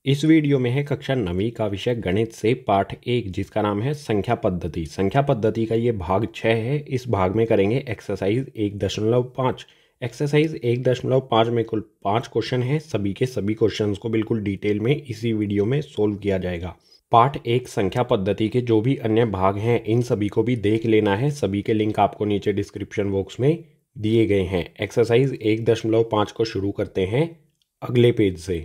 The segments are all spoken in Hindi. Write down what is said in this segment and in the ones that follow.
इस वीडियो में है कक्षा 9वीं का विषय गणित से पाठ 1 जिसका नाम है संख्या पद्धति। संख्या पद्धति का ये भाग 6 है। इस भाग में करेंगे एक्सरसाइज 1.5। एक्सरसाइज 1.5 में कुल 5 क्वेश्चन हैं। सभी के सभी क्वेश्चंस को बिल्कुल डिटेल में इसी वीडियो में सोल्व किया जाएगा। पार्ट 1 संख्या पद्धति के जो भी अन्य भाग हैं इन सभी को भी देख लेना है। सभी के लिंक आपको नीचे डिस्क्रिप्शन बॉक्स में दिए गए हैं। एक्सरसाइज 1.5 को शुरू करते हैं अगले पेज से।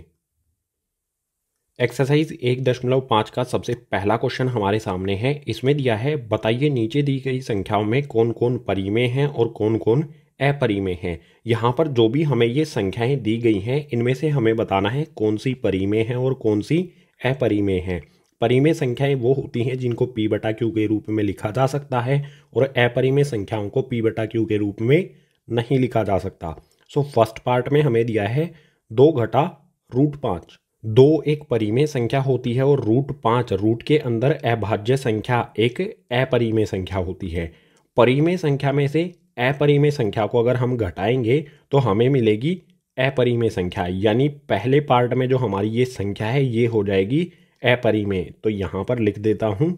एक्सरसाइज 1.5 का सबसे पहला क्वेश्चन हमारे सामने है। इसमें दिया है बताइए नीचे दी गई संख्याओं में कौन कौन परिमेय हैं और कौन कौन अपरिमेय हैं। यहाँ पर जो भी हमें ये संख्याएं दी गई हैं इनमें से हमें बताना है कौन सी परिमेय है और कौन सी अपरिमेय है। परिमेय संख्याएं वो होती हैं जिनको p/q के रूप में लिखा जा सकता है और अपरिमेय संख्याओं को p/q के रूप में नहीं लिखा जा सकता। सो फर्स्ट पार्ट में हमें दिया है 2 घटा √5। 2 एक परिमेय संख्या होती है और √5 रूट के अंदर अभाज्य संख्या एक अपरिमेय संख्या होती है। परिमेय संख्या में से अपरिमेय संख्या को अगर हम घटाएंगे तो हमें मिलेगी अपरिमेय संख्या, यानी पहले पार्ट में जो हमारी ये संख्या है ये हो जाएगी अपरिमेय। तो यहाँ पर लिख देता हूँ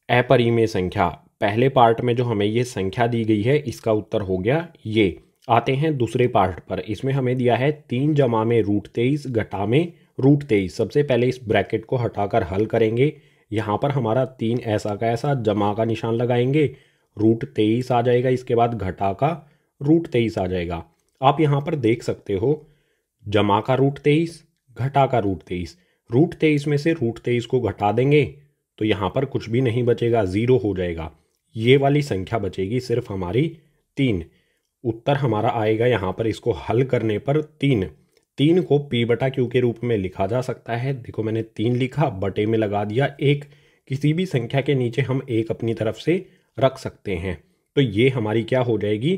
अपरिमेय संख्या। पहले पार्ट में जो हमें ये संख्या दी गई है इसका उत्तर हो गया ये। आते हैं दूसरे पार्ट पर। इसमें हमें दिया है 3 जमा में √23 घटा में √23। सबसे पहले इस ब्रैकेट को हटाकर हल करेंगे। यहाँ पर हमारा 3 ऐसा का ऐसा जमा का निशान लगाएंगे, √23 आ जाएगा, इसके बाद घटा का √23 आ जाएगा। आप यहाँ पर देख सकते हो जमा का √23 घटा का √23। √23 में से √23 को घटा देंगे तो यहाँ पर कुछ भी नहीं बचेगा, 0 हो जाएगा। ये वाली संख्या बचेगी सिर्फ हमारी 3। उत्तर हमारा आएगा यहाँ पर इसको हल करने पर 3 को p/q के रूप में लिखा जा सकता है। देखो मैंने 3 लिखा, बटे में लगा दिया 1। किसी भी संख्या के नीचे हम 1 अपनी तरफ से रख सकते हैं। तो ये हमारी क्या हो जाएगी,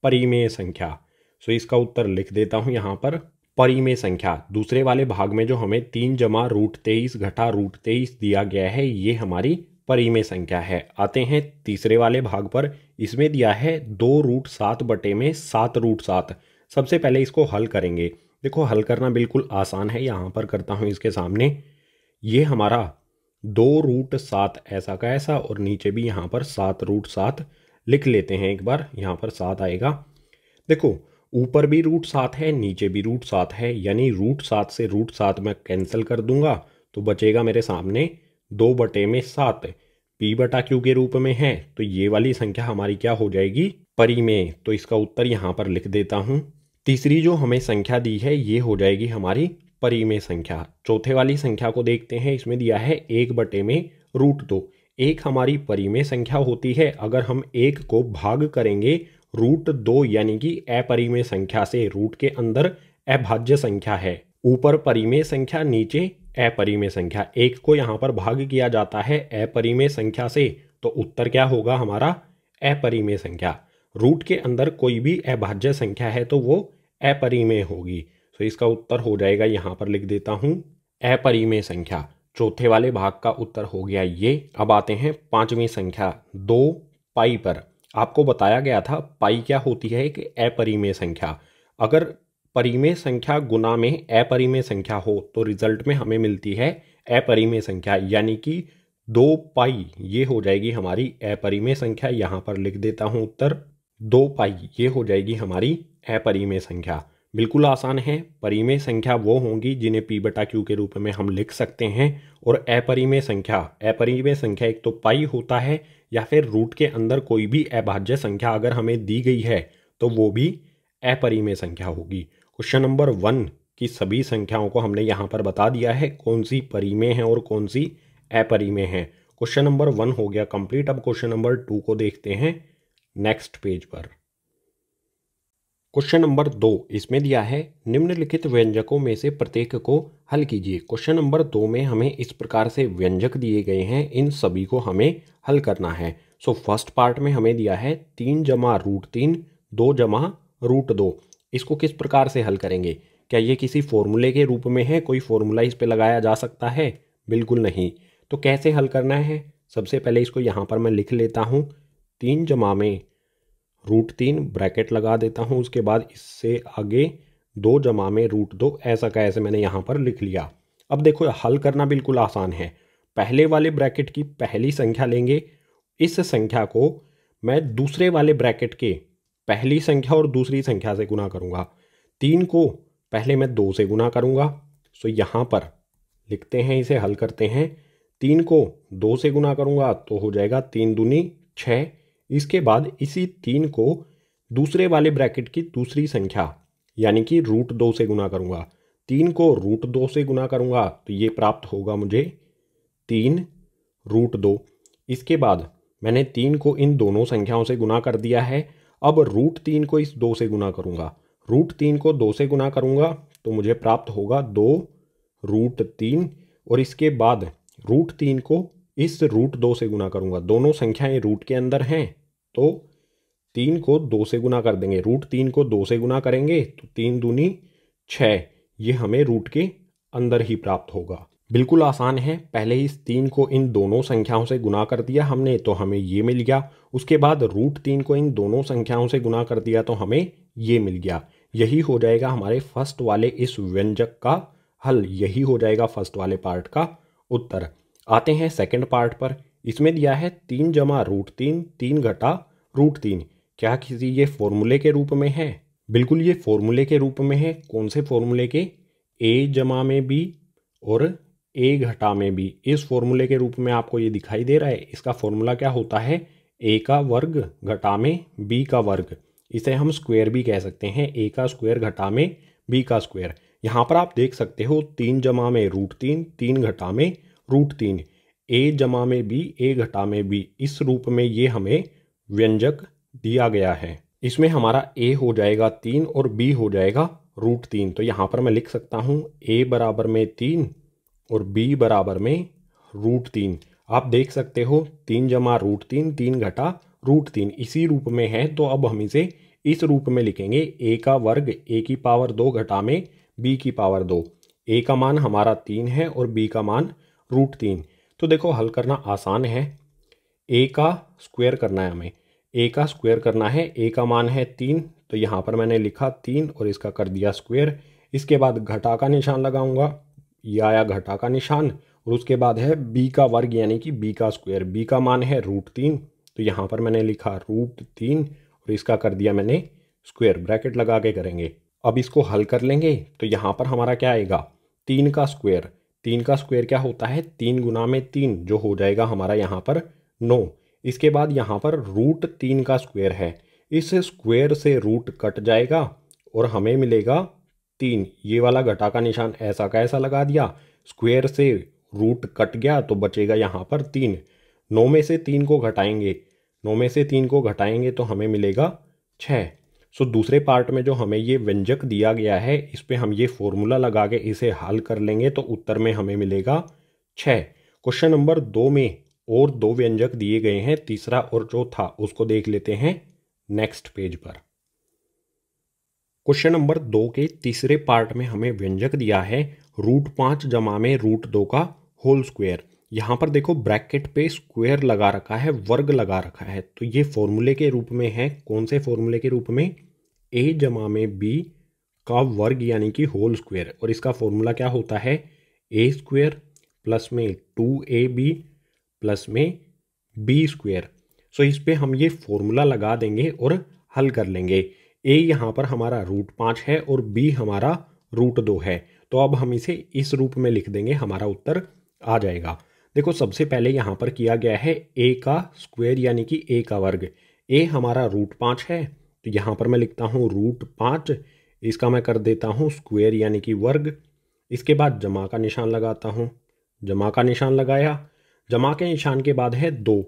परिमेय संख्या। सो इसका उत्तर लिख देता हूँ यहाँ पर परिमेय संख्या। दूसरे वाले भाग में जो हमें 3 जमा √23 घटा √23 दिया गया है ये हमारी परिमेय संख्या है। आते हैं तीसरे वाले भाग पर। इसमें दिया है 2√7 बटे में 7√7। सबसे पहले इसको हल करेंगे। देखो हल करना बिल्कुल आसान है। यहाँ पर करता हूँ इसके सामने। ये हमारा 2√7 ऐसा का ऐसा और नीचे भी यहाँ पर 7√7 लिख लेते हैं एक बार। यहाँ पर 7 आएगा। देखो ऊपर भी √7 है, नीचे भी √7 है, यानी √7 से √7 मैं कैंसिल कर दूंगा तो बचेगा मेरे सामने 2 बटे में 7। p/q के रूप में है तो ये वाली संख्या हमारी क्या हो जाएगी, परिमेय। तो इसका उत्तर यहाँ पर लिख देता हूँ। तीसरी जो हमें संख्या दी है ये हो जाएगी हमारी परिमेय संख्या। चौथे वाली संख्या को देखते हैं। इसमें दिया है 1 बटे में √2। एक हमारी परिमेय संख्या होती है। अगर हम 1 को भाग करेंगे √2 यानी कि अपरिमेय संख्या से, रूट के अंदर अभाज्य संख्या है, ऊपर परिमेय संख्या नीचे अपरिमेय संख्या, 1 को यहाँ पर भाग किया जाता है अपरिमेय संख्या से तो उत्तर क्या होगा हमारा, अपरिमेय संख्या। रूट के अंदर कोई भी अभाज्य संख्या है तो वो अपरिमेय होगी। तो इसका उत्तर हो जाएगा, यहाँ पर लिख देता हूँ अपरिमेय संख्या। चौथे वाले भाग का उत्तर हो गया ये। अब आते हैं पांचवी संख्या 2 पाई पर। आपको बताया गया था पाई क्या होती है, एक अपरिमेय संख्या। अगर परिमेय संख्या गुना में अपरिमेय संख्या हो तो रिजल्ट में हमें मिलती है अपरिमेय संख्या, यानी कि 2 पाई ये हो जाएगी हमारी अपरिमेय संख्या। यहाँ पर लिख देता हूँ उत्तर 2 पाई ये हो जाएगी हमारी अपरिमेय संख्या। बिल्कुल आसान है। परिमेय संख्या वो होंगी जिन्हें p/q के रूप में हम लिख सकते हैं, और अपरिमेय संख्या एक तो पाई होता है या फिर रूट के अंदर कोई भी अभाज्य संख्या अगर हमें दी गई है तो वो भी अपरिमेय संख्या होगी। क्वेश्चन नंबर 1 की सभी संख्याओं को हमने यहाँ पर बता दिया है कौन सी परिमेय है और कौन सी अपरिमेय है। क्वेश्चन नंबर 1 हो गया कंप्लीट। अब क्वेश्चन नंबर 2 को देखते हैं नेक्स्ट पेज पर। क्वेश्चन नंबर 2 इसमें दिया है निम्नलिखित व्यंजकों में से प्रत्येक को हल कीजिए। क्वेश्चन नंबर 2 में हमें इस प्रकार से व्यंजक दिए गए हैं, इन सभी को हमें हल करना है। सो फर्स्ट पार्ट में हमें दिया है 3 जमा √3 2 जमा √2। इसको किस प्रकार से हल करेंगे, क्या ये किसी फॉर्मूले के रूप में है, कोई फॉर्मूला इस पे लगाया जा सकता है, बिल्कुल नहीं। तो कैसे हल करना है, सबसे पहले इसको यहाँ पर मैं लिख लेता हूँ 3 जमा में √3 ब्रैकेट लगा देता हूँ। उसके बाद इससे आगे 2 जमा में √2 ऐसा का ऐसे मैंने यहाँ पर लिख लिया। अब देखो हल करना बिल्कुल आसान है। पहले वाले ब्रैकेट की पहली संख्या लेंगे, इस संख्या को मैं दूसरे वाले ब्रैकेट के पहली संख्या और दूसरी संख्या से गुना करूँगा। 3 को पहले मैं 2 से गुना करूँगा, सो यहाँ पर लिखते हैं, इसे हल करते हैं। 3 को 2 से गुना करूँगा तो हो जाएगा 3 दूनी 6। इसके बाद इसी 3 को दूसरे वाले ब्रैकेट की दूसरी संख्या यानी कि √2 से गुना करूँगा। 3 को √2 से गुना करूँगा तो ये प्राप्त होगा मुझे 3√2। इसके बाद मैंने 3 को इन दोनों संख्याओं से गुना कर दिया है। अब √3 को इस 2 से गुना करूँगा। √3 को 2 से गुना करूँगा तो मुझे प्राप्त होगा 2√3 और इसके बाद √3 को इस √2 से गुना करूँगा। दोनों संख्याएं रूट के अंदर हैं तो 3 को 2 से गुना कर देंगे। √3 को 2 से गुना करेंगे तो 3 दूनी 6, ये हमें रूट के अंदर ही प्राप्त होगा। बिल्कुल आसान है। पहले इस 3 को इन दोनों संख्याओं से गुना कर दिया हमने तो हमें ये मिल गया। उसके बाद √3 को इन दोनों संख्याओं से गुना कर दिया तो हमें ये मिल गया। यही हो जाएगा हमारे फर्स्ट वाले इस व्यंजक का हल। यही हो जाएगा फर्स्ट वाले पार्ट का उत्तर। आते हैं सेकंड पार्ट पर। इसमें दिया है 3 जमा √3, 3 घटा √3। क्या किसी ये फॉर्मूले के रूप में है? बिल्कुल ये फॉर्मूले के रूप में है। कौन से फॉर्मूले के? a जमा में b और a घटा में b। इस फॉर्मूले के रूप में आपको ये दिखाई दे रहा है। इसका फॉर्मूला क्या होता है? a का वर्ग घटा में b का वर्ग। इसे हम स्क्वायर भी कह सकते हैं, a का स्क्वायर घटा में b का स्क्वायर। यहाँ पर आप देख सकते हो 3 जमा में √3, 3 घटा में √3, a जमा में b, a घटा में b। इस रूप में ये हमें व्यंजक दिया गया है। इसमें हमारा a हो जाएगा 3 और b हो जाएगा √3। तो यहाँ पर मैं लिख सकता हूँ a बराबर में 3 और b बराबर में √3। आप देख सकते हो 3 जमा √3, 3 घटा √3 इसी रूप में है। तो अब हम इसे इस रूप में लिखेंगे, a का वर्ग a की पावर 2 घटा में b की पावर 2। a का मान हमारा 3 है और b का मान √3। तो देखो हल करना आसान है। a का स्क्वायर करना है हमें, a का स्क्वायर करना है। a का मान है 3 तो यहाँ पर मैंने लिखा 3 और इसका कर दिया स्क्वायर। इसके बाद घटा का निशान लगाऊंगा, ये आया घटा का निशान। और उसके बाद है b का वर्ग यानी कि b का स्क्वायर। b का मान है √3 तो यहाँ पर मैंने लिखा √3 और इसका कर दिया मैंने स्क्वायर। ब्रैकेट लगा के करेंगे। अब इसको हल कर लेंगे तो यहाँ पर हमारा क्या आएगा? 3 का स्क्वायर। 3 का स्क्वायर क्या होता है? 3 गुना में 3 जो हो जाएगा हमारा यहाँ पर 9। इसके बाद यहाँ पर √3 का स्क्वायर है। इस स्क्वायर से रूट कट जाएगा और हमें मिलेगा 3। ये वाला घटा का निशान ऐसा का ऐसा लगा दिया। स्क्वायर से रूट कट गया तो बचेगा यहाँ पर 3। 9 में से 3 को घटाएंगे, 9 में से 3 को घटाएंगे तो हमें मिलेगा 6। सो दूसरे पार्ट में जो हमें ये व्यंजक दिया गया है इस पे हम ये फॉर्मूला लगा के इसे हल कर लेंगे तो उत्तर में हमें मिलेगा 6। क्वेश्चन नंबर 2 में और 2 व्यंजक दिए गए हैं, तीसरा और चौथा उसको देख लेते हैं नेक्स्ट पेज पर। क्वेश्चन नंबर 2 के तीसरे पार्ट में हमें व्यंजक दिया है √5 जमा में √2 का होल स्क्वायर। यहाँ पर देखो ब्रैकेट पे स्क्वायर लगा रखा है, वर्ग लगा रखा है। तो ये फॉर्मूले के रूप में है। कौन से फॉर्मूले के रूप में? a जमा में b का वर्ग यानी कि होल स्क्वायर। और इसका फॉर्मूला क्या होता है? a स्क्वायर प्लस में 2ab प्लस में b स्क्वायर। सो इस पे हम ये फॉर्मूला लगा देंगे और हल कर लेंगे। a यहाँ पर हमारा √5 है और b हमारा √2 है। तो अब हम इसे इस रूप में लिख देंगे, हमारा उत्तर आ जाएगा। देखो सबसे पहले यहाँ पर किया गया है a का स्क्वायर यानी कि a का वर्ग। a हमारा √5 है तो यहाँ पर मैं लिखता हूँ √5, इसका मैं कर देता हूँ स्क्वायर यानी कि वर्ग। इसके बाद जमा का निशान लगाता हूँ, जमा का निशान लगाया। जमा के निशान के बाद है 2,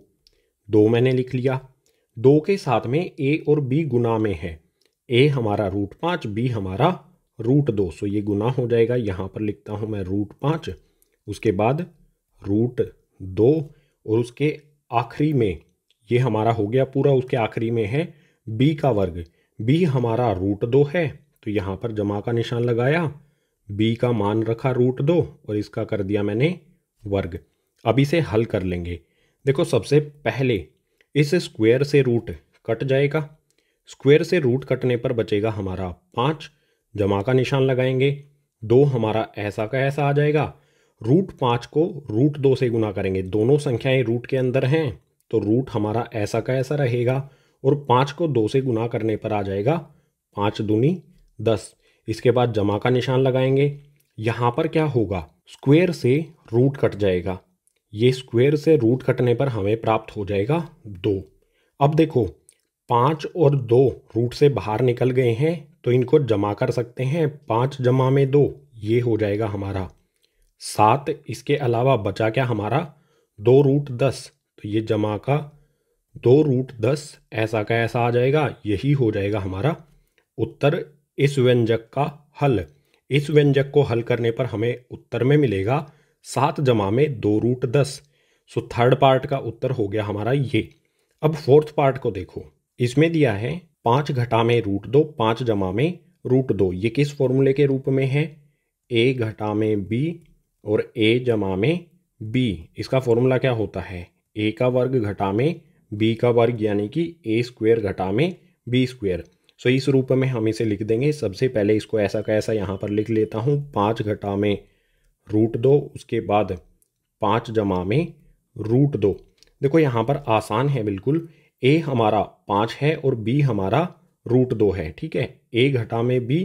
2 मैंने लिख लिया। 2 के साथ में a और b गुना में है। a हमारा √5, b हमारा √2। सो ये गुना हो जाएगा। यहाँ पर लिखता हूँ मैं √5, उसके बाद √2 और उसके आखिरी में ये हमारा हो गया पूरा। उसके आखिरी में है b का वर्ग। b हमारा √2 है तो यहाँ पर जमा का निशान लगाया, b का मान रखा √2 और इसका कर दिया मैंने वर्ग। अब इसे हल कर लेंगे। देखो सबसे पहले इस स्क्वायर से रूट कट जाएगा। स्क्वायर से रूट कटने पर बचेगा हमारा 5। जमा का निशान लगाएंगे, 2 हमारा ऐसा का ऐसा आ जाएगा। √5 को √2 से गुना करेंगे, दोनों संख्याएं रूट के अंदर हैं तो रूट हमारा ऐसा का ऐसा रहेगा, और 5 को 2 से गुना करने पर आ जाएगा 5 दूनी 10। इसके बाद जमा का निशान लगाएंगे। यहाँ पर क्या होगा, स्क्वायर से रूट कट जाएगा, ये स्क्वायर से रूट कटने पर हमें प्राप्त हो जाएगा 2। अब देखो 5 और 2 रूट से बाहर निकल गए हैं तो इनको जमा कर सकते हैं, 5 जमा में 2 ये हो जाएगा हमारा 7। इसके अलावा बचा क्या हमारा 2√10, तो ये जमा का 2√10 ऐसा का ऐसा आ जाएगा, यही हो जाएगा हमारा उत्तर इस व्यंजक का हल। इस व्यंजक को हल करने पर हमें उत्तर में मिलेगा 7 जमा में 2√10। सो थर्ड पार्ट का उत्तर हो गया हमारा ये। अब फोर्थ पार्ट को देखो, इसमें दिया है 5 घटा में √2, 5 जमा में √2। ये किस फॉर्मूले के रूप में है, a घटा में b और a जमा में b। इसका फॉर्मूला क्या होता है, a का वर्ग घटा में b का वर्ग, यानी कि a² घटा में b²। सो इस रूप में हम इसे लिख देंगे। सबसे पहले इसको ऐसा का ऐसा यहाँ पर लिख लेता हूँ, 5 घटा में √2, उसके बाद 5 जमा में √2। देखो यहाँ पर आसान है बिल्कुल, a हमारा 5 है और b हमारा √2 है, ठीक है। a घटा में b,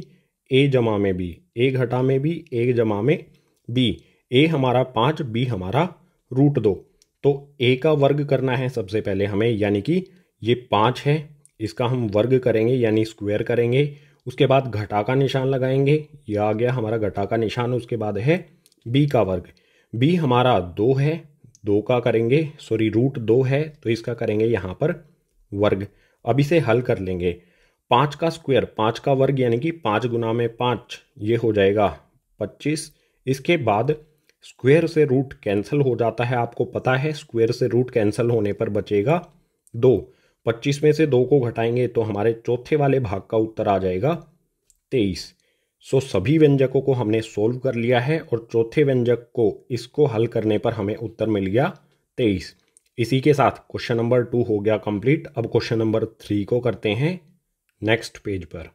a जमा में b, a घटा में b, a जमा में b। a हमारा 5, b हमारा √2। तो a का वर्ग करना है सबसे पहले हमें, यानी कि ये 5 है, इसका हम वर्ग करेंगे यानी स्क्वायर करेंगे। उसके बाद घटा का निशान लगाएंगे, यह आ गया हमारा घटा का निशान। उसके बाद है b का वर्ग, b हमारा 2 है, 2 का करेंगे √2 है तो इसका करेंगे यहाँ पर वर्ग। अब इसे हल कर लेंगे, 5 का स्क्वायर 5 का वर्ग यानी कि 5 गुना में 5, ये हो जाएगा 25। इसके बाद स्क्वायर से रूट कैंसिल हो जाता है, आपको पता है स्क्वायर से रूट कैंसिल होने पर बचेगा 2। 25 में से 2 को घटाएंगे तो हमारे चौथे वाले भाग का उत्तर आ जाएगा 23। सो सभी व्यंजकों को हमने सोल्व कर लिया है और चौथे व्यंजक को इसको हल करने पर हमें उत्तर मिल गया 23। इसी के साथ क्वेश्चन नंबर 2 हो गया कंप्लीट। अब क्वेश्चन नंबर 3 को करते हैं नेक्स्ट पेज पर।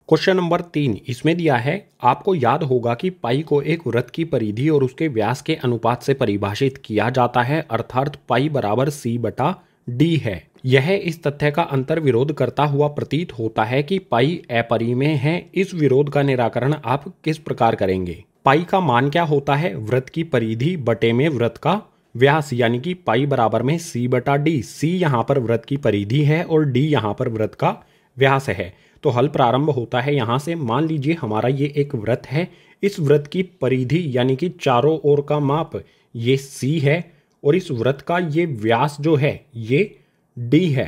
क्वेश्चन नंबर 3 इसमें दिया है, आपको याद होगा कि पाई को एक वृत्त की परिधि और उसके व्यास के अनुपात से परिभाषित किया जाता है, अर्थात पाई बराबर c/d है। यह इस तथ्य का अंतर विरोध करता हुआ प्रतीत होता है कि पाई अपरिमेय है। इस विरोध का निराकरण आप किस प्रकार करेंगे। पाई का मान क्या होता है, वृत्त की परिधि बटे में वृत्त का व्यास, यानी कि पाई बराबर में c/d। c यहाँ पर वृत्त की परिधि है और d यहाँ पर वृत्त का व्यास है। तो हल प्रारंभ होता है यहाँ से। मान लीजिए हमारा ये एक वृत्त है, इस वृत्त की परिधि यानी कि चारों ओर का माप ये c है और इस वृत्त का ये व्यास जो है ये d है।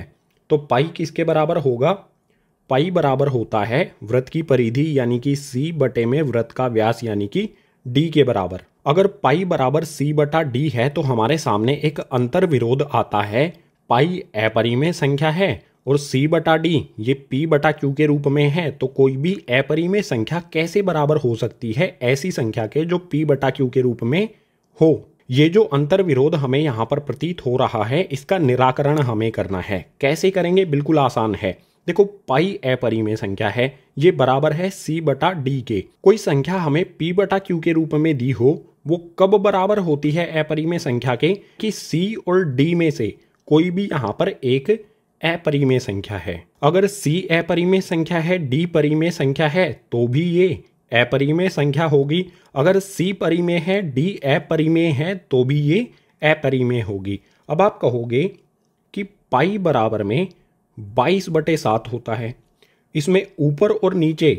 तो पाई किसके बराबर होगा, पाई बराबर होता है वृत्त की परिधि यानी कि c बटे में वृत्त का व्यास यानी कि d के बराबर। अगर पाई बराबर c/d है तो हमारे सामने एक अंतर विरोध आता है। पाई अपरिमेय संख्या है और c/d ये p/q के रूप में है, तो कोई भी अपरिमेय संख्या कैसे बराबर हो सकती है ऐसी संख्या के जो p/q के रूप में हो। ये जो अंतर विरोध हमें यहाँ पर प्रतीत हो रहा है, इसका निराकरण हमें करना है। कैसे करेंगे, बिल्कुल आसान है। देखो पाई अपरिमेय संख्या है, ये बराबर है c/d के। कोई संख्या हमें p/q के रूप में दी हो, वो कब बराबर होती है अपरिमेय संख्या के, कि c और d में से कोई भी यहाँ पर एक अपरिमेय संख्या है। अगर c अपरिमेय संख्या है, d परिमेय संख्या है, तो भी ये अपरिमेय संख्या होगी। अगर c परिमेय है, d अपरिमेय है, तो भी ये अपरिमेय होगी। अब आप कहोगे कि पाई बराबर में 22/7 होता है, इसमें ऊपर और नीचे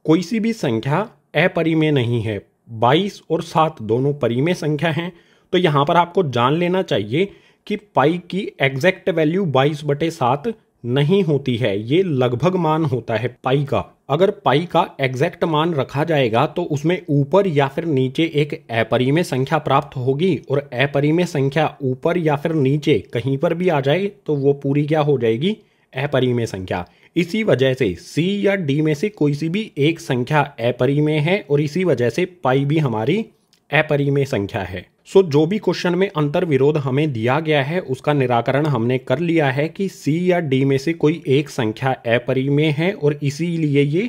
कोई सी भी संख्या अपरिमेय नहीं है। 22 और 7 दोनों परिमेय संख्या हैं। तो यहाँ पर आपको जान लेना चाहिए कि पाई की एग्जैक्ट वैल्यू 22/7 नहीं होती है, ये लगभग मान होता है पाई का। अगर पाई का एग्जैक्ट मान रखा जाएगा तो उसमें ऊपर या फिर नीचे एक अपरिमेय संख्या प्राप्त होगी, और अपरिमेय संख्या ऊपर या फिर नीचे कहीं पर भी आ जाए तो वो पूरी क्या हो जाएगी, अपरिमेय संख्या। इसी वजह से c या d में से कोई सी भी एक संख्या अपरिमेय है और इसी वजह से पाई भी हमारी अपरिमेय संख्या है। सो जो भी क्वेश्चन में अंतर विरोध हमें दिया गया है उसका निराकरण हमने कर लिया है कि c या d में से कोई एक संख्या अपरिमेय है और इसीलिए ये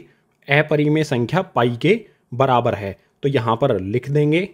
अपरिमेय संख्या पाई के बराबर है। तो यहाँ पर लिख देंगे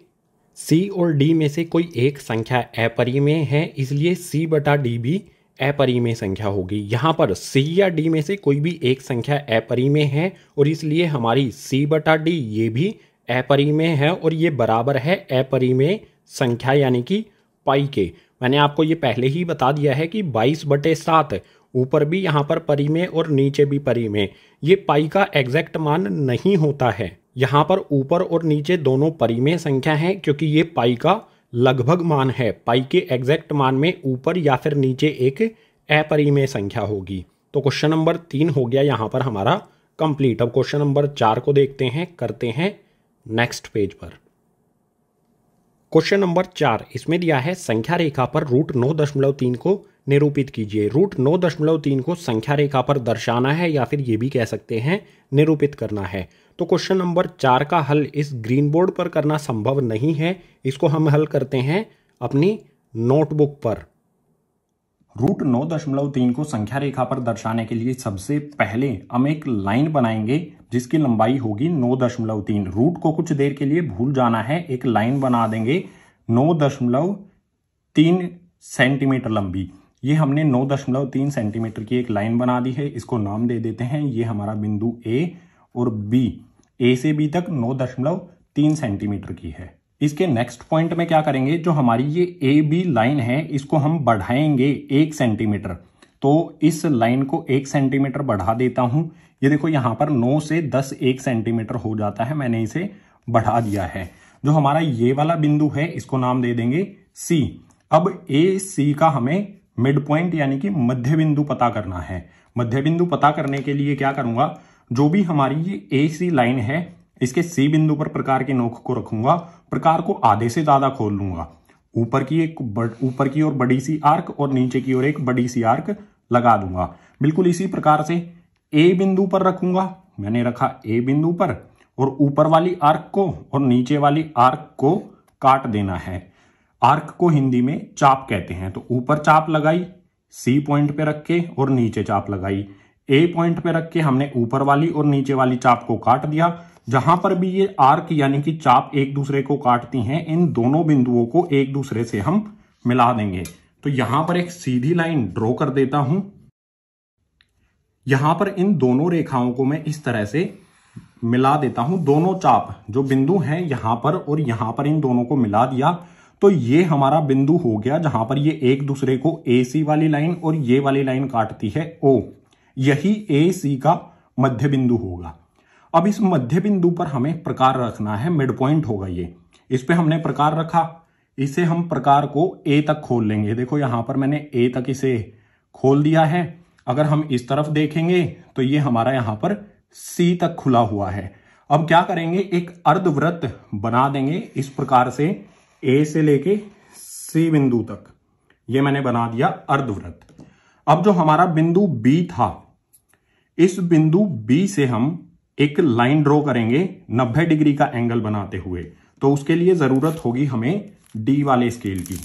सी और डी में से कोई एक संख्या अपरिमेय है, इसलिए सी बटा डी भी अपरिमेय संख्या होगी। यहाँ पर सी या डी में से कोई भी एक संख्या अपरिमेय है और इसलिए हमारी सी बटा डी ये भी अपरिमेय है और ये बराबर है अपरिमेय संख्या यानी कि पाई के। मैंने आपको ये पहले ही बता दिया है कि 22/7 ऊपर भी यहाँ पर परिमेय और नीचे भी परिमेय, ये पाई का एग्जैक्ट मान नहीं होता है। यहाँ पर ऊपर और नीचे दोनों परिमेय संख्या हैं क्योंकि ये पाई का लगभग मान है। पाई के एग्जैक्ट मान में ऊपर या फिर नीचे एक अपरिमेय संख्या होगी। तो क्वेश्चन नंबर 3 हो गया यहाँ पर हमारा कंप्लीट। अब क्वेश्चन नंबर 4 को देखते हैं, करते हैं नेक्स्ट पेज पर। क्वेश्चन नंबर 4 इसमें दिया है संख्या रेखा पर √9.3 को निरूपित कीजिए। √9.3 को संख्या रेखा पर दर्शाना है या फिर ये भी कह सकते हैं निरूपित करना है। तो क्वेश्चन नंबर 4 का हल इस ग्रीन बोर्ड पर करना संभव नहीं है, इसको हम हल करते हैं अपनी नोटबुक पर। √9.3 को संख्या रेखा पर दर्शाने के लिए सबसे पहले हम एक लाइन बनाएंगे जिसकी लंबाई होगी 9.3। रूट को कुछ देर के लिए भूल जाना है, एक लाइन बना देंगे 9.3 सेंटीमीटर लंबी। ये हमने 9.3 सेंटीमीटर की एक लाइन बना दी है, इसको नाम दे देते हैं। ये हमारा बिंदु ए और बी, ए से बी तक 9.3 सेंटीमीटर की है। इसके नेक्स्ट पॉइंट में क्या करेंगे, जो हमारी ये ए बी लाइन है इसको हम बढ़ाएंगे 1 सेंटीमीटर। तो इस लाइन को 1 सेंटीमीटर बढ़ा देता हूं। ये देखो यहाँ पर 9 से 10 1 सेंटीमीटर हो जाता है, मैंने इसे बढ़ा दिया है। जो हमारा ये वाला बिंदु है इसको नाम दे देंगे सी। अब ए सी का हमें मिड पॉइंट यानी कि मध्य बिंदु पता करना है। मध्य बिंदु पता करने के लिए क्या करूंगा, जो भी हमारी ये ए सी लाइन है इसके सी बिंदु पर प्रकार की नोक को रखूंगा, प्रकार को आधे से ज्यादा खोल लूंगा। ऊपर की ओर बड़ी सी आर्क और नीचे की ओर एक बड़ी सी आर्क लगा दूंगा। बिल्कुल इसी प्रकार से ए बिंदु पर रखूंगा, मैंने रखा ए बिंदु पर, और ऊपर वाली आर्क को और नीचे वाली आर्क को काट देना है। आर्क को हिंदी में चाप कहते हैं। तो ऊपर चाप लगाई सी पॉइंट पे रख के और नीचे चाप लगाई। ए पॉइंट पे रख के हमने ऊपर वाली और नीचे वाली चाप को काट दिया। जहां पर भी ये आर्क यानी कि चाप एक दूसरे को काटती हैं, इन दोनों बिंदुओं को एक दूसरे से हम मिला देंगे। तो यहां पर एक सीधी लाइन ड्रॉ कर देता हूं। यहां पर इन दोनों रेखाओं को मैं इस तरह से मिला देता हूं। दोनों चाप जो बिंदु हैं यहां पर और यहां पर, इन दोनों को मिला दिया। तो ये हमारा बिंदु हो गया जहां पर ये एक दूसरे को ए सी वाली लाइन और ये वाली लाइन काटती है ओ। यही ए सी का मध्य बिंदु होगा। अब इस मध्य बिंदु पर हमें प्रकार रखना है, मिड पॉइंट होगा ये। इस पे हमने प्रकार रखा, इसे हम प्रकार को ए तक खोल लेंगे। देखो यहां पर मैंने ए तक इसे खोल दिया है। अगर हम इस तरफ देखेंगे तो ये हमारा यहां पर सी तक खुला हुआ है। अब क्या करेंगे, एक अर्धवृत्त बना देंगे इस प्रकार से, ए से लेके सी बिंदु तक। ये मैंने बना दिया अर्धवृत्त। अब जो हमारा बिंदु बी था, इस बिंदु बी से हम एक लाइन ड्रॉ करेंगे 90 डिग्री का एंगल बनाते हुए। तो उसके लिए जरूरत होगी हमें डी वाले स्केल की।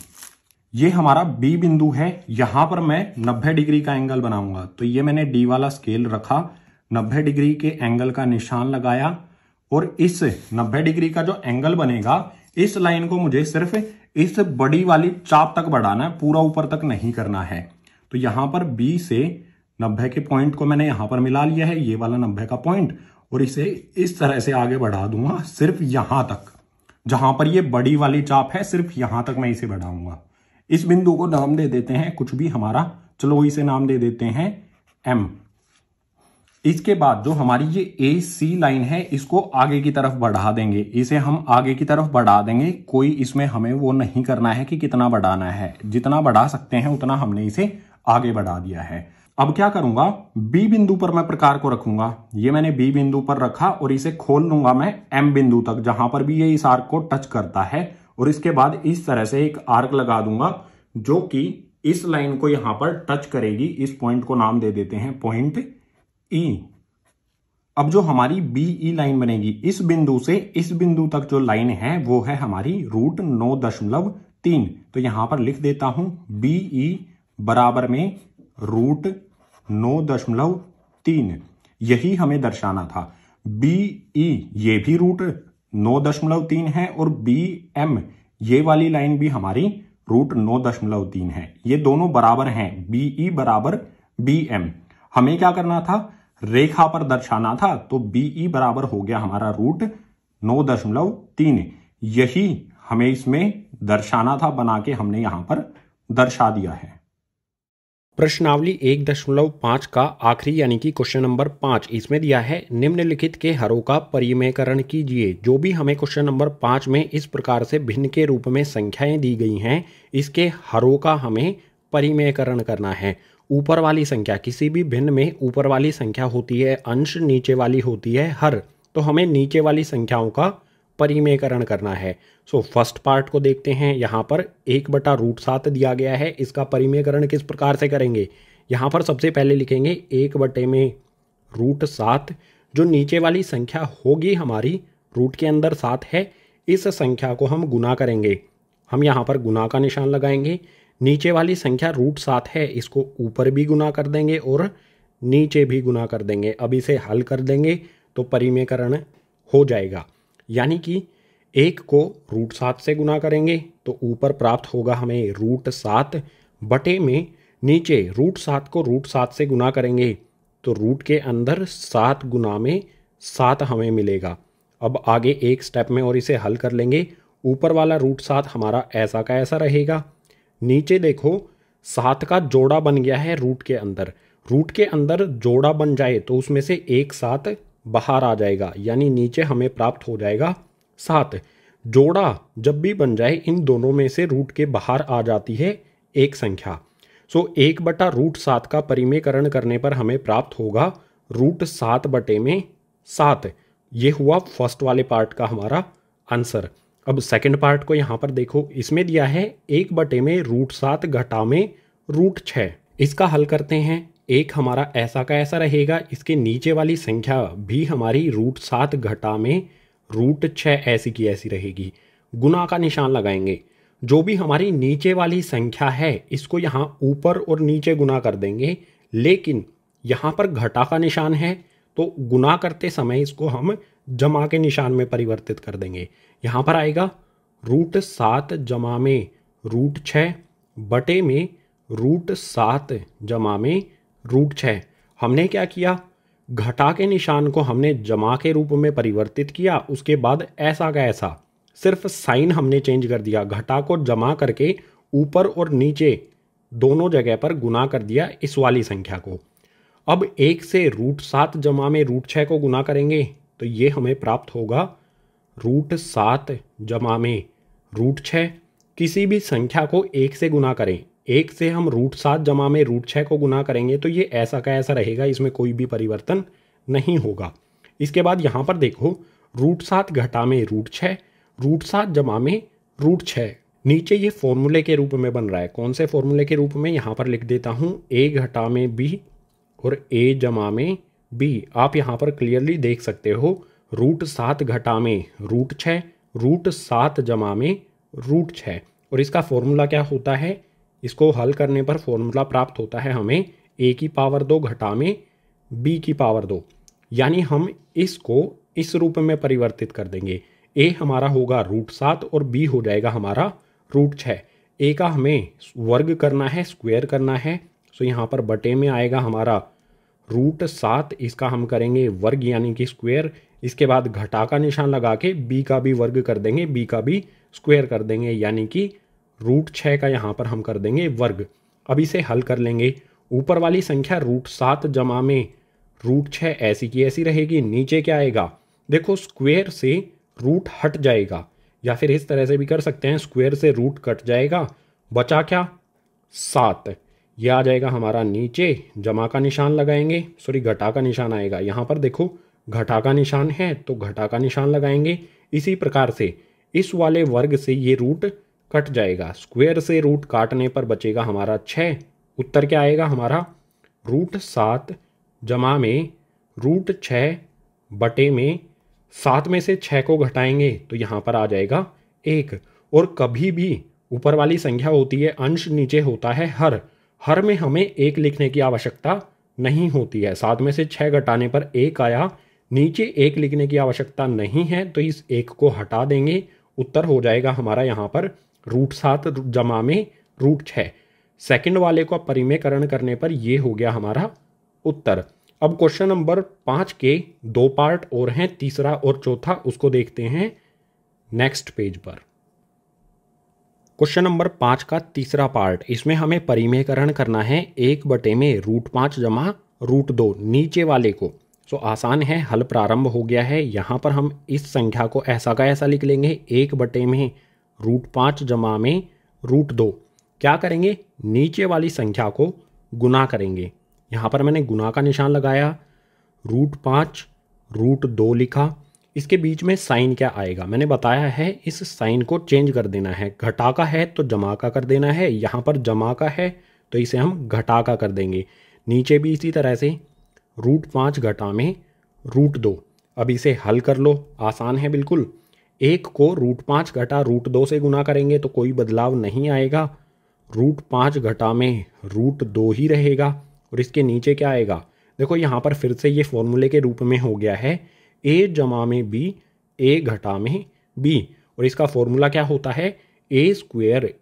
ये हमारा बी बिंदु है, यहां पर मैं 90 डिग्री का एंगल बनाऊंगा। तो ये मैंने डी वाला स्केल रखा, 90 डिग्री के एंगल का निशान लगाया और इस 90 डिग्री का जो एंगल बनेगा, इस लाइन को मुझे सिर्फ इस बड़ी वाली चाप तक बढ़ाना है, पूरा ऊपर तक नहीं करना है। तो यहां पर बी से 90 के पॉइंट को मैंने यहां पर मिला लिया है, ये वाला 90 का पॉइंट, और इसे इस तरह से आगे बढ़ा दूंगा सिर्फ यहां तक। जहां पर ये बड़ी वाली चाप है सिर्फ यहां तक मैं इसे बढ़ाऊंगा। इस बिंदु को नाम दे देते हैं कुछ भी हमारा, चलो इसे नाम दे देते हैं एम। इसके बाद जो हमारी ये ए सी लाइन है इसको आगे की तरफ बढ़ा देंगे। इसे हम आगे की तरफ बढ़ा देंगे, कोई इसमें हमें वो नहीं करना है कि कितना बढ़ाना है, जितना बढ़ा सकते हैं उतना हमने इसे आगे बढ़ा दिया है। अब क्या करूंगा, बी बिंदु पर मैं प्रकार को रखूंगा। ये मैंने बी बिंदु पर रखा और इसे खोल लूंगा मैं एम बिंदु तक, जहां पर भी ये इस आर्क को टच करता है। और इसके बाद इस तरह से एक आर्क लगा दूंगा जो कि इस लाइन को यहां पर टच करेगी। इस पॉइंट को नाम दे देते हैं पॉइंट ई। अब जो हमारी बी ई लाइन बनेगी, इस बिंदु से इस बिंदु तक जो लाइन है वो है हमारी √9.3। तो यहां पर लिख देता हूं बी ई बराबर में √9.3। यही हमें दर्शाना था। बी ई ये भी 9.3 है और BM ये वाली लाइन भी हमारी √9.3 है। ये दोनों बराबर हैं, BE बराबर BM। हमें क्या करना था, रेखा पर दर्शाना था, तो BE बराबर हो गया हमारा √9.3। यही हमें इसमें दर्शाना था, बना के हमने यहां पर दर्शा दिया है। प्रश्नावली 1.5 का आखिरी यानी कि क्वेश्चन नंबर 5, इसमें दिया है निम्नलिखित के हरों का परिमेयकरण कीजिए। जो भी हमें क्वेश्चन नंबर 5 में इस प्रकार से भिन्न के रूप में संख्याएं दी गई हैं, इसके हरों का हमें परिमेयकरण करना है। ऊपर वाली संख्या, किसी भी भिन्न में ऊपर वाली संख्या होती है अंश, नीचे वाली होती है हर, तो हमें नीचे वाली संख्याओं का परिमेयकरण करना है। सो फर्स्ट पार्ट को देखते हैं। यहाँ पर 1/√7 दिया गया है, इसका परिमेयकरण किस प्रकार से करेंगे। यहाँ पर सबसे पहले लिखेंगे 1/√7। जो नीचे वाली संख्या होगी हमारी, रूट के अंदर 7 है, इस संख्या को हम गुना करेंगे। हम यहाँ पर गुना का निशान लगाएंगे। नीचे वाली संख्या √7 है, इसको ऊपर भी गुना कर देंगे और नीचे भी गुना कर देंगे। अब इसे हल कर देंगे तो परिमेयकरण हो जाएगा। यानी कि 1 को √7 से गुना करेंगे तो ऊपर प्राप्त होगा हमें √7 बटे में नीचे √7 को √7 से गुना करेंगे तो रूट के अंदर 7 गुना में 7 हमें मिलेगा। अब आगे एक स्टेप में और इसे हल कर लेंगे। ऊपर वाला √7 हमारा ऐसा का ऐसा रहेगा। नीचे देखो 7 का जोड़ा बन गया है रूट के अंदर। रूट के अंदर जोड़ा बन जाए तो उसमें से एक 7 बाहर आ जाएगा, यानी नीचे हमें प्राप्त हो जाएगा 7। जोड़ा जब भी बन जाए इन दोनों में से रूट के बाहर आ जाती है एक संख्या। सो 1/√7 का परिमेयकरण करने पर हमें प्राप्त होगा √7/7। ये हुआ फर्स्ट वाले पार्ट का हमारा आंसर। अब सेकंड पार्ट को यहाँ पर देखो, इसमें दिया है 1/√7 घटा में √6। इसका हल करते हैं। एक हमारा ऐसा का ऐसा रहेगा, इसके नीचे वाली संख्या भी हमारी √7 घटा में √6 ऐसी की ऐसी रहेगी। गुना का निशान लगाएंगे। जो भी हमारी नीचे वाली संख्या है इसको यहाँ ऊपर और नीचे गुना कर देंगे, लेकिन यहाँ पर घटा का निशान है तो गुना करते समय इसको हम जमा के निशान में परिवर्तित कर देंगे। यहाँ पर आएगा √7 जमा में √6 बटे में √7 जमा में √6। हमने क्या किया, घटा के निशान को हमने जमा के रूप में परिवर्तित किया, उसके बाद ऐसा का ऐसा सिर्फ साइन हमने चेंज कर दिया। घटा को जमा करके ऊपर और नीचे दोनों जगह पर गुना कर दिया इस वाली संख्या को। अब 1 से √7 जमा में √6 को गुना करेंगे तो ये हमें प्राप्त होगा √7 जमा में √6। किसी भी संख्या को 1 से गुना करें, 1 से हम √7 जमा में √6 को गुना करेंगे तो ये ऐसा का ऐसा रहेगा, इसमें कोई भी परिवर्तन नहीं होगा। इसके बाद यहाँ पर देखो √7 घटा में √6, √7 जमा में √6। नीचे ये फॉर्मूले के रूप में बन रहा है। कौन से फॉर्मूले के रूप में, यहाँ पर लिख देता हूँ a घटा में b और a जमा में b। आप यहाँ पर क्लियरली देख सकते हो √7 घटा में √6, √7 जमा में √6। और इसका फॉर्मूला क्या होता है, इसको हल करने पर फॉर्मूला प्राप्त होता है हमें a की पावर 2 घटा में b की पावर 2। यानी हम इसको इस रूप में परिवर्तित कर देंगे। a हमारा होगा √7 और b हो जाएगा हमारा √6। a का हमें वर्ग करना है, स्क्वायर करना है, सो यहाँ पर बटे में आएगा हमारा √7, इसका हम करेंगे वर्ग यानी कि स्क्वायर। इसके बाद घटा का निशान लगा के b का भी वर्ग कर देंगे, b का भी स्क्वायर कर देंगे, यानी कि √6 का यहाँ पर हम कर देंगे वर्ग। अब इसे हल कर लेंगे। ऊपर वाली संख्या √7 जमा में √6 ऐसी की ऐसी रहेगी। नीचे क्या आएगा, देखो स्क्वायर से रूट हट जाएगा, या फिर इस तरह से भी कर सकते हैं, स्क्वायर से रूट कट जाएगा, बचा क्या 7। यह आ जाएगा हमारा नीचे, जमा का निशान लगाएंगे, सॉरी घटा का निशान आएगा। यहाँ पर देखो घटा का निशान है तो घटा का निशान लगाएंगे। इसी प्रकार से इस वाले वर्ग से ये रूट कट जाएगा, स्क्वायर से रूट काटने पर बचेगा हमारा 6। उत्तर क्या आएगा हमारा √7 जमा में √6 बटे में 7 में से 6 को घटाएंगे तो यहाँ पर आ जाएगा 1। और कभी भी ऊपर वाली संख्या होती है अंश, नीचे होता है हर। हर में हमें 1 लिखने की आवश्यकता नहीं होती है। 7 में से 6 घटाने पर 1 आया, नीचे 1 लिखने की आवश्यकता नहीं है तो इस 1 को हटा देंगे। उत्तर हो जाएगा हमारा यहाँ पर √7 जमा में √6। सेकंड वाले को परिमेयकरण करने पर ये हो गया हमारा उत्तर। अब क्वेश्चन नंबर 5 के 2 पार्ट और हैं, तीसरा और चौथा, उसको देखते हैं नेक्स्ट पेज पर। क्वेश्चन नंबर 5 का तीसरा पार्ट, इसमें हमें परिमेयकरण करना है 1/√5 जमा √2 नीचे वाले को। सो आसान है, हल प्रारंभ हो गया है। यहाँ पर हम इस संख्या को ऐसा का ऐसा लिख लेंगे 1/√5 जमा में √2। क्या करेंगे, नीचे वाली संख्या को गुना करेंगे। यहाँ पर मैंने गुना का निशान लगाया, √5 √2 लिखा। इसके बीच में साइन क्या आएगा, मैंने बताया है इस साइन को चेंज कर देना है। घटा का है तो जमा का कर देना है, यहाँ पर जमा का है तो इसे हम घटा का कर देंगे। नीचे भी इसी तरह से √5 घटा में √2। अब इसे हल कर लो, आसान है बिल्कुल। 1 को √5 घटा √2 से गुना करेंगे तो कोई बदलाव नहीं आएगा, √5 घटा में √2 ही रहेगा। और इसके नीचे क्या आएगा, देखो यहाँ पर फिर से ये फॉर्मूले के रूप में हो गया है a जमा में b, a घटा में b। और इसका फॉर्मूला क्या होता है, a²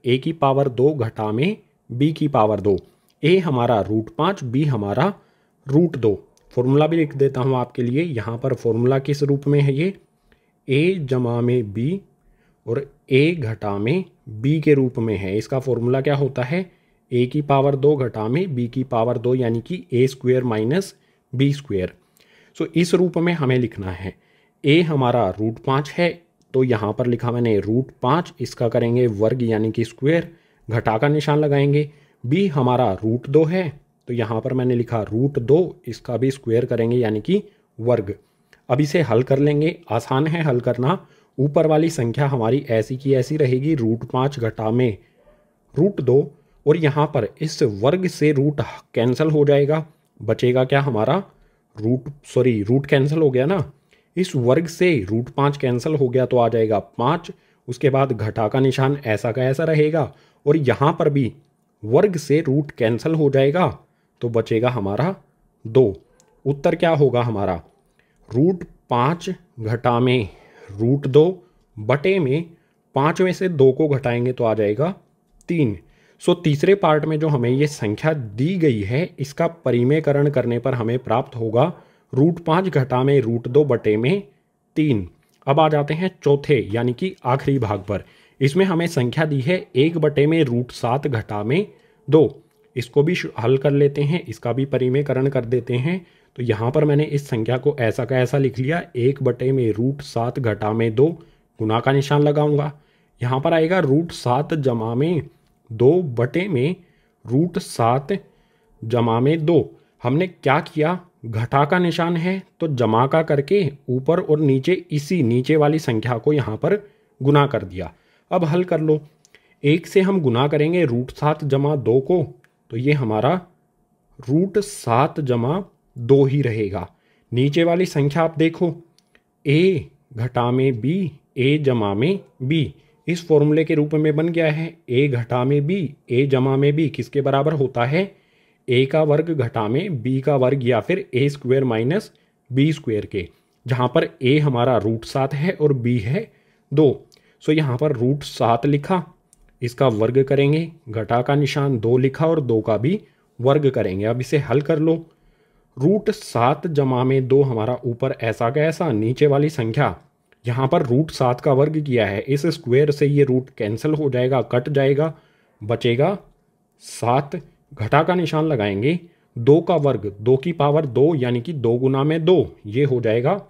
a⁻2 घटा में b की पावर 2। a हमारा √5, b हमारा √2। फॉर्मूला भी लिख देता हूँ आपके लिए। यहाँ पर फॉर्मूला किस रूप में है, ये a जमा में b और a घटा में b के रूप में है। इसका फॉर्मूला क्या होता है, a⁻2 घटा में b की पावर 2 यानी कि a² - b²। सो इस रूप में हमें लिखना है। a हमारा √5 है तो यहाँ पर लिखा मैंने √5, इसका करेंगे वर्ग यानी कि स्क्वायर, घटा का निशान लगाएंगे। b हमारा √2 है तो यहाँ पर मैंने लिखा √2, इसका भी स्क्वायर करेंगे यानी कि वर्ग। अब इसे हल कर लेंगे, आसान है हल करना। ऊपर वाली संख्या हमारी ऐसी की ऐसी रहेगी, √5 घटा में √2, और यहाँ पर इस वर्ग से रूट कैंसिल हो जाएगा, बचेगा क्या हमारा रूट कैंसिल हो गया ना, इस वर्ग से √5 कैंसिल हो गया तो आ जाएगा 5। उसके बाद घटा का निशान ऐसा का ऐसा रहेगा और यहाँ पर भी वर्ग से रूट कैंसिल हो जाएगा तो बचेगा हमारा 2। उत्तर क्या होगा हमारा, √5 घटा में √2 बटे में 5 में से 2 को घटाएंगे तो आ जाएगा 3। सो तीसरे पार्ट में जो हमें ये संख्या दी गई है इसका परिमेयकरण करने पर हमें प्राप्त होगा √5 घटा में √2 बटे में 3। अब आ जाते हैं चौथे यानी कि आखिरी भाग पर। इसमें हमें संख्या दी है 1 बटे में √7 घटा में 2। इसको भी हल कर लेते हैं, इसका भी परिमेयकरण कर देते हैं। तो यहाँ पर मैंने इस संख्या को ऐसा का ऐसा लिख लिया, 1 बटे में √7 घटा में 2, गुना का निशान लगाऊंगा। यहाँ पर आएगा √7 जमा में 2 बटे में √7 जमा में 2। हमने क्या किया, घटा का निशान है तो जमा का करके ऊपर और नीचे इसी नीचे वाली संख्या को यहाँ पर गुना कर दिया। अब हल कर लो, 1 से हम गुना करेंगे √7 जमा 2 को तो ये हमारा √7 जमा 2 ही रहेगा। नीचे वाली संख्या आप देखो, a घटा में b, a जमा में b, इस फॉर्मूले के रूप में बन गया है। a घटा में b, a जमा में b किसके बराबर होता है, a का वर्ग घटा में b का वर्ग या फिर a² - b² के, जहाँ पर a हमारा √7 है और b है 2। सो यहाँ पर √7 लिखा, इसका वर्ग करेंगे, घटा का निशान 2 लिखा और 2 का भी वर्ग करेंगे। अब इसे हल कर लो, √7 जमा में 2 हमारा ऊपर ऐसा का ऐसा, नीचे वाली संख्या यहाँ पर √7 का वर्ग किया है, इस स्क्वायर से ये रूट कैंसिल हो जाएगा, कट जाएगा, बचेगा 7। घटा का निशान लगाएंगे, 2 का वर्ग 2 की पावर 2 यानी कि 2 गुना में 2, ये हो जाएगा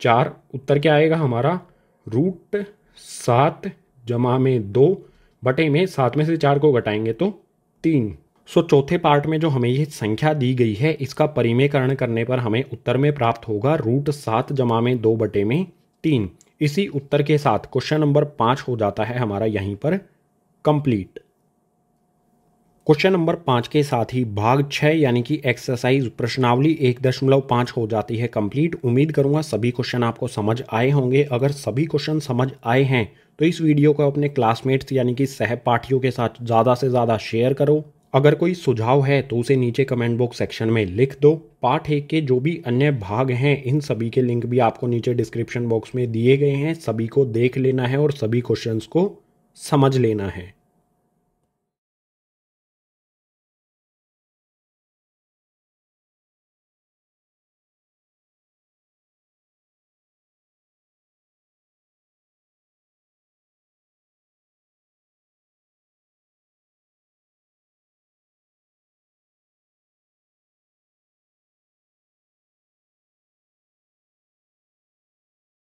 4। उत्तर क्या आएगा हमारा, √7 जमा में 2 बटे में 7 में से 4 को घटाएंगे तो 3। सो चौथे पार्ट में जो हमें ये संख्या दी गई है इसका परिमेयकरण करने पर हमें उत्तर में प्राप्त होगा √7 जमा में 2 बटे में 3। इसी उत्तर के साथ क्वेश्चन नंबर 5 हो जाता है हमारा यहीं पर कंप्लीट। क्वेश्चन नंबर 5 के साथ ही भाग 6 यानी कि एक्सरसाइज प्रश्नावली 1.5 हो जाती है कंप्लीट। उम्मीद करूंगा सभी क्वेश्चन आपको समझ आए होंगे। अगर सभी क्वेश्चन समझ आए हैं तो इस वीडियो को अपने क्लासमेट्स यानी कि सहपाठियों के साथ ज़्यादा से ज़्यादा शेयर करो अगर कोई सुझाव है तो उसे नीचे कमेंट बॉक्स सेक्शन में लिख दो। पार्ट 1 के जो भी अन्य भाग हैं इन सभी के लिंक भी आपको नीचे डिस्क्रिप्शन बॉक्स में दिए गए हैं, सभी को देख लेना है और सभी क्वेश्चंस को समझ लेना है।